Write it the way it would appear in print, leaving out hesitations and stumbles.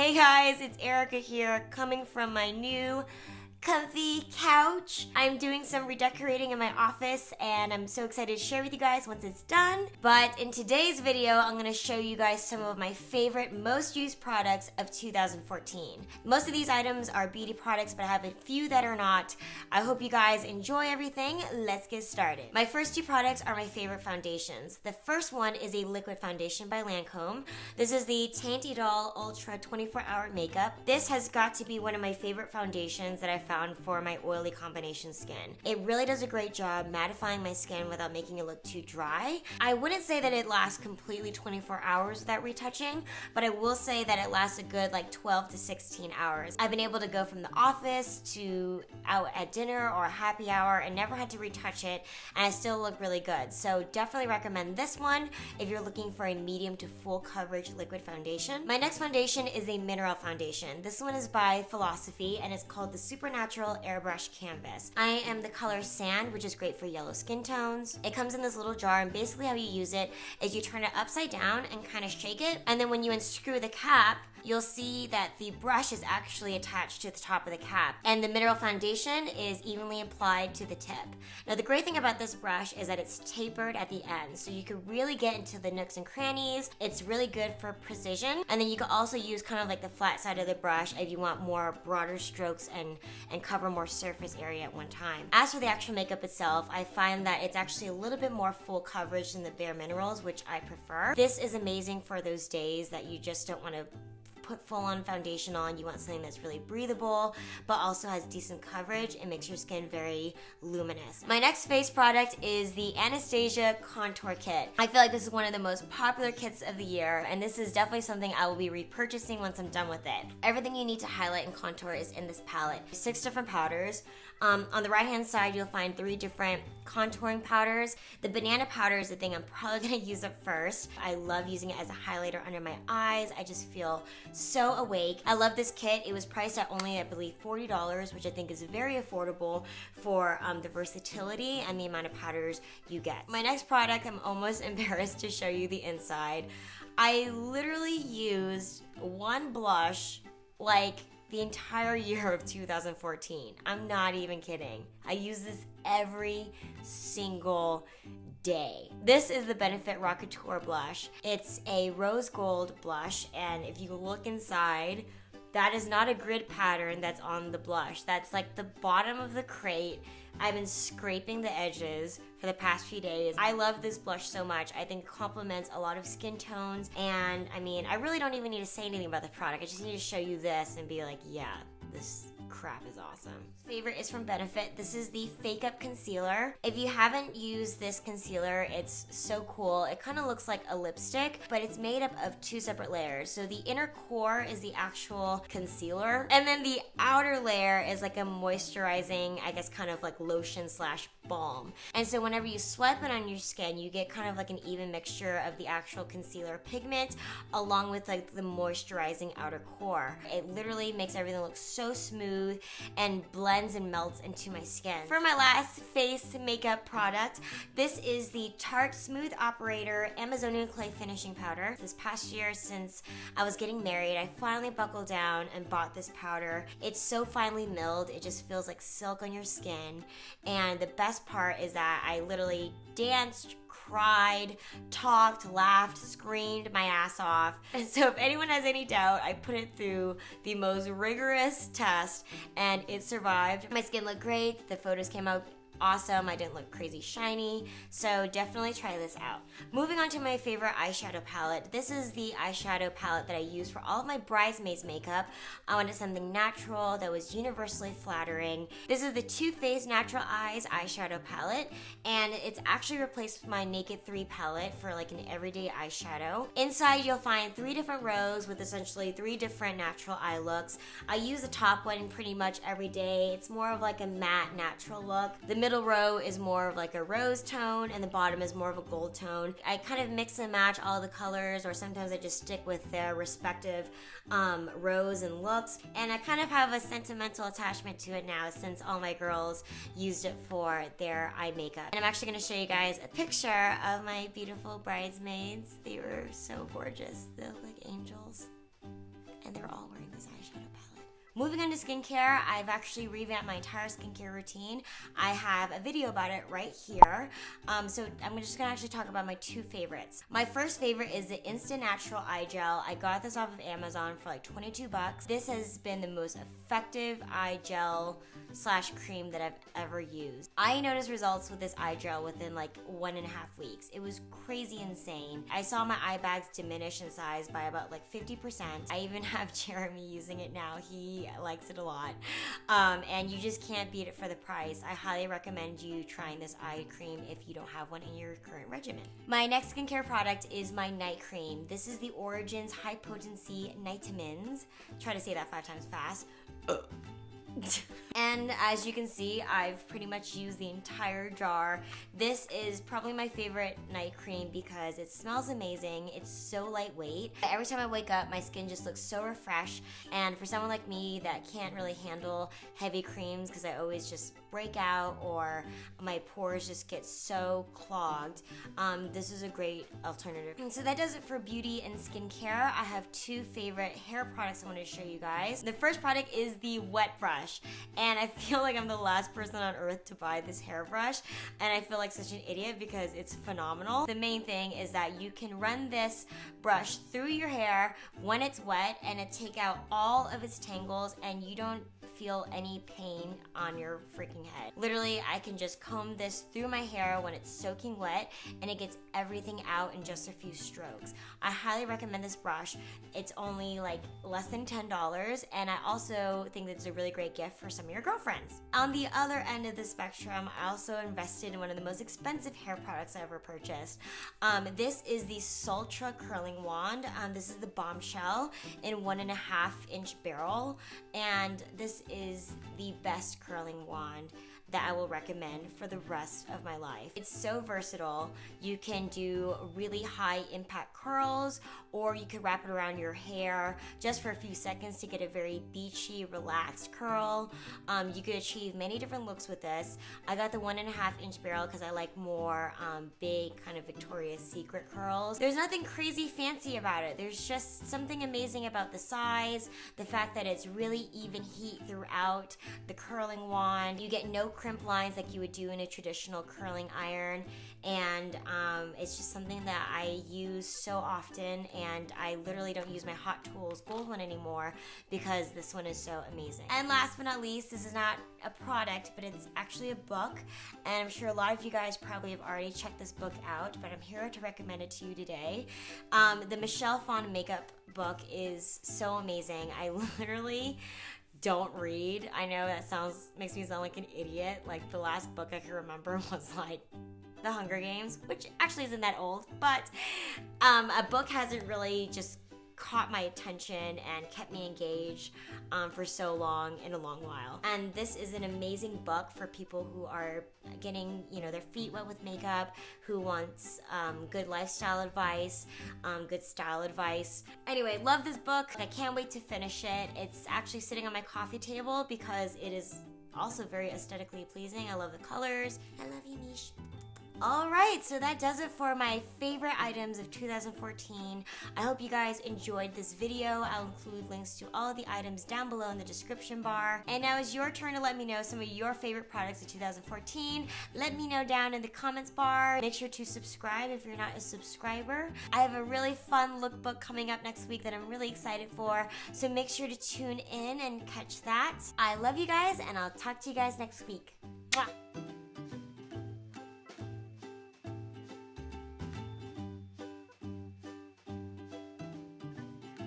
Hey guys, it's Erica here, coming from my new comfy couch. I'm doing some redecorating in my office and I'm so excited to share with you guys once it's done. But in today's video, I'm going to show you guys some of my favorite most used products of 2014. Most of these items are beauty products, but I have a few that are not. I hope you guys enjoy everything. Let's get started. My first two products are my favorite foundations. The first one is a liquid foundation by Lancome. This is the Tanty Doll Ultra 24-Hour Makeup. This has got to be one of my favorite foundations that I found for my oily combination skin. It really does a great job mattifying my skin without making it look too dry. I wouldn't say that it lasts completely 24 hours without retouching, but I will say that it lasts a good like 12 to 16 hours. I've been able to go from the office to out at dinner or a happy hour and never had to retouch it, and I still look really good. So definitely recommend this one if you're looking for a medium to full coverage liquid foundation. My next foundation is a mineral foundation. This one is by Philosophy and it's called the Supernatural Airbrush Canvas. I am the color Sand, which is great for yellow skin tones. It comes in this little jar, and basically how you use it is you turn it upside down and kind of shake it, and then when you unscrew the cap, you'll see that the brush is actually attached to the top of the cap, and the mineral foundation is evenly applied to the tip. Now the great thing about this brush is that it's tapered at the end, so you can really get into the nooks and crannies. It's really good for precision, and then you can also use kind of like the flat side of the brush if you want more broader strokes and cover more surface area at one time. As for the actual makeup itself, I find that it's actually a little bit more full coverage than the Bare Minerals, which I prefer. This is amazing for those days that you just don't want to put full-on foundation on. You want something that's really breathable but also has decent coverage and makes your skin very luminous. My next face product is the Anastasia Contour Kit. I feel like this is one of the most popular kits of the year, and this is definitely something I will be repurchasing once I'm done with it. Everything you need to highlight and contour is in this palette. 6 different powders. On the right hand side you'll find 3 different contouring powders. The banana powder is the thing I'm probably going to use up first. I love using it as a highlighter under my eyes. I just feel so awake. I love this kit. It was priced at only, I believe, $40, which I think is very affordable for the versatility and the amount of powders you get. My next product, I'm almost embarrassed to show you the inside. I literally used one blush like the entire year of 2014. I'm not even kidding. I use this every single day. This is the Benefit Rockateur blush. It's a rose gold blush, and if you look inside, that is not a grid pattern that's on the blush. That's like the bottom of the crate. I've been scraping the edges for the past few days. I love this blush so much. I think it complements a lot of skin tones, and I mean, I really don't even need to say anything about the product. I just need to show you this and be like, yeah, this crap is awesome. Favorite is from Benefit. This is the Fake Up Concealer. If you haven't used this concealer, it's so cool. It kind of looks like a lipstick, but it's made up of 2 separate layers. So the inner core is the actual concealer, and then the outer layer is like a moisturizing, I guess, kind of like lotion slash balm. And so whenever you swipe it on your skin, you get kind of like an even mixture of the actual concealer pigment along with like the moisturizing outer core. It literally makes everything look so smooth and blends and melts into my skin. For my last face makeup product, this is the Tarte Smooth Operator Amazonian Clay Finishing Powder. This past year, since I was getting married, I finally buckled down and bought this powder. It's so finely milled, it just feels like silk on your skin, and the best part is that I literally danced, cried, talked, laughed, screamed my ass off. And so if anyone has any doubt, I put it through the most rigorous test and it survived. My skin looked great, the photos came out awesome. I didn't look crazy shiny, so definitely try this out. Moving on to my favorite eyeshadow palette. This is the eyeshadow palette that I use for all of my bridesmaids makeup. I wanted something natural that was universally flattering. This is the Too Faced Natural Eyes eyeshadow palette, and it's actually replaced my Naked 3 palette for like an everyday eyeshadow. Inside you'll find 3 different rows with essentially 3 different natural eye looks. I use the top one pretty much every day. It's more of like a matte natural look. The middle row is more of like a rose tone, and the bottom is more of a gold tone. I kind of mix and match all the colors, or sometimes I just stick with their respective rows and looks, and I kind of have a sentimental attachment to it now since all my girls used it for their eye makeup. And I'm actually going to show you guys a picture of my beautiful bridesmaids. They were so gorgeous. They look like angels. and they're all wearing this eyeshadow palette. Moving on to skincare, I've actually revamped my entire skincare routine. I have a video about it right here. So I'm just gonna actually talk about my two favorites. My first favorite is the Instant Natural Eye Gel. I got this off of Amazon for like 22 bucks. This has been the most effective eye gel / cream that I've ever used. I noticed results with this eye gel within like 1.5 weeks. It was crazy insane. I saw my eye bags diminish in size by about like 50%. I even have Jeremy using it now. He likes it a lot. And you just can't beat it for the price. I highly recommend you trying this eye cream if you don't have one in your current regimen. My next skincare product is my night cream. This is the Origins High Potency Nightamins. Try to say that 5 times fast. And as you can see, I've pretty much used the entire jar. This is probably my favorite night cream because it smells amazing. It's so lightweight. Every time I wake up, my skin just looks so refreshed. And for someone like me that can't really handle heavy creams because I always just break out or my pores just get so clogged, this is a great alternative. And so that does it for beauty and skincare. I have 2 favorite hair products I want to show you guys. The first product is the wet brush, and I feel like I'm the last person on earth to buy this hairbrush, and I feel like such an idiot because it's phenomenal. The main thing is that you can run this brush through your hair when it's wet and it take out all of its tangles, and you don't feel any pain on your freaking head. Literally, I can just comb this through my hair when it's soaking wet and it gets everything out in just a few strokes. I highly recommend this brush. It's only like less than $10, and I also think that it's a really great gift for some of your girlfriends. On the other end of the spectrum, I also invested in one of the most expensive hair products I ever purchased. This is the Sultra Curling Wand. This is the Bombshell in 1.5-inch barrel, and this is the best curling wand that I will recommend for the rest of my life. It's so versatile. You can do really high impact curls, or you could wrap it around your hair just for a few seconds to get a very beachy, relaxed curl. You could achieve many different looks with this. I got the 1.5-inch barrel because I like more big kind of Victoria's Secret curls. There's nothing crazy fancy about it. There's just something amazing about the size, the fact that it's really even heat throughout the curling wand. You get no crimp lines like you would do in a traditional curling iron, and it's just something that I use so often, and I literally don't use my Hot Tools gold one anymore because this one is so amazing. And last but not least, this is not a product, but it's actually a book, and I'm sure a lot of you guys probably have already checked this book out, but I'm here to recommend it to you today. The Michelle Phan makeup book is so amazing. I literally don't read. I know that makes me sound like an idiot. Like, the last book I can remember was like The Hunger Games, which actually isn't that old, but a book hasn't really just caught my attention and kept me engaged for so long in a long while. And this is an amazing book for people who are getting, their feet wet with makeup, who wants good lifestyle advice, good style advice. Anyway, love this book. I can't wait to finish it. It's actually sitting on my coffee table because it is also very aesthetically pleasing. I love the colors. I love you, Mish. Alright, so that does it for my favorite items of 2014. I hope you guys enjoyed this video. I'll include links to all of the items down below in the description bar. And now it's your turn to let me know some of your favorite products of 2014. Let me know down in the comments bar. Make sure to subscribe if you're not a subscriber. I have a really fun lookbook coming up next week that I'm really excited for, so make sure to tune in and catch that. I love you guys, and I'll talk to you guys next week. Mwah.